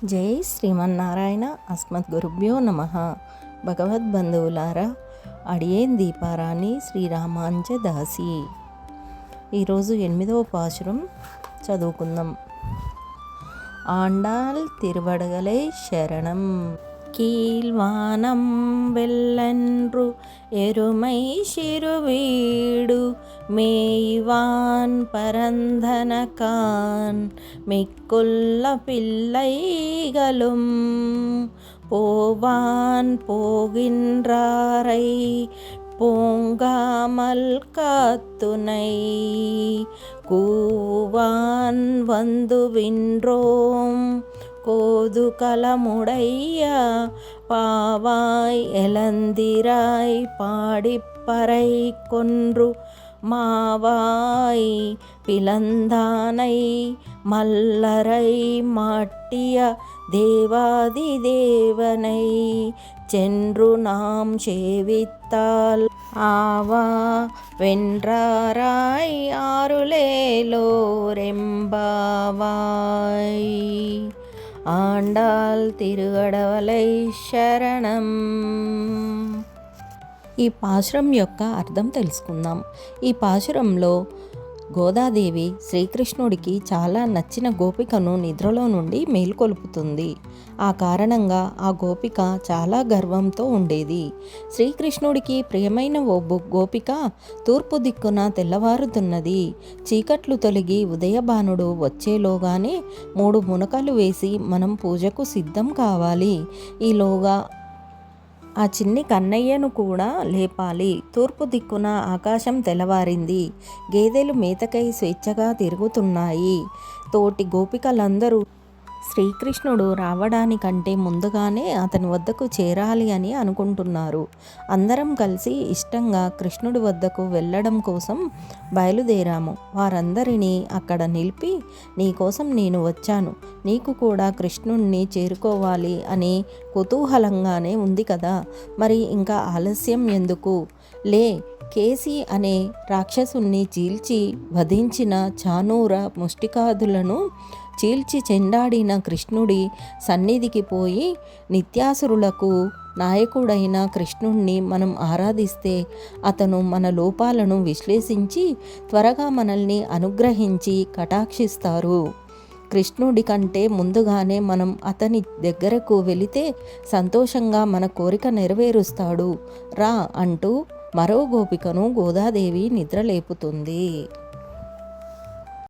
జై శ్రీమన్నారాయణ. అస్మద్గురుభ్యో నమ. భగవద్బంధువులారా, అడియేన్ దీపారాణి శ్రీరామాంజ దాసి. ఈరోజు 8వ పాశురం చదువుకుందాం. ఆండాల్ తిరువడగలై శరణం. కీల్వానం వెల్లన్రు ఎరుమై శిరువీడు மேய்வான் பரந்தனகான் மிக்குள்ள பிள்ளைகளும் போவான் போகின்றாரை போங்காமல் காத்துனை கூவான் வந்து வின்றோம் கோது கலமுடைய பாவாய் எலந்திராய் பாடிப்பறை கொன்று மாவாய் பிளந்தானை மல்லரை மாட்டிய தேவாதி தேவனை சென்று நாம் சேவித்தால் ஆவா வென்றாராய் ஆருளேலோரெம்பாவாய். ఆండాల్ తిరువడగలై శరణం. ఈ పాశురం యొక్క అర్థం తెలుసుకుందాం. ఈ పాశురంలో గోదాదేవి శ్రీకృష్ణుడికి చాలా నచ్చిన గోపికను నిద్రలో నుండి మేల్కొల్పుతుంది. ఆ కారణంగా ఆ గోపిక చాలా గర్వంతో ఉండేది. శ్రీకృష్ణుడికి ప్రియమైన ఓ గోపిక తూర్పు దిక్కున తెల్లవారుతున్నది. చీకట్లు తొలగి ఉదయభానుడు వచ్చేలోగానే 3 మునకలు వేసి మనం పూజకు సిద్ధం కావాలి. ఈలోగా ఆ చిన్ని కన్నయ్యను కూడా లేపాలి. తూర్పు దిక్కున ఆకాశం తెల్లవారింది. గేదెలు మేతకై స్వేచ్ఛగా తిరుగుతున్నాయి. తోటి గోపికలందరూ శ్రీకృష్ణుడు రావడానికంటే ముందుగానే అతని వద్దకు చేరాలి అని అనుకుంటున్నారు. అందరం కలిసి ఇష్టంగా కృష్ణుడి వద్దకు వెళ్ళడం కోసం బయలుదేరాము. వారందరినీ అక్కడ నిలిపి, నీకోసం నేను వచ్చాను, నీకు కూడా కృష్ణుణ్ణి చేరుకోవాలి అని కుతూహలంగానే ఉంది కదా, మరి ఇంకా ఆలస్యం ఎందుకు? లే, కేసి అనే రాక్షసుణ్ణి చీల్చి వధించిన చానూర ముష్టికాదులను చీల్చి చెండాడిన కృష్ణుడి సన్నిధికి పోయి నిత్యాసురులకు నాయకుడైన కృష్ణుణ్ణి మనం ఆరాధిస్తే అతను మన లోపాలను విశ్లేషించి త్వరగా మనల్ని అనుగ్రహించి కటాక్షిస్తారు. కృష్ణుడి కంటే ముందుగానే మనం అతని దగ్గరకు వెళితే సంతోషంగా మన కోరిక నెరవేరుస్తాడు రా అంటూ మరో గోపికను గోదాదేవి నిద్రలేపుతుంది.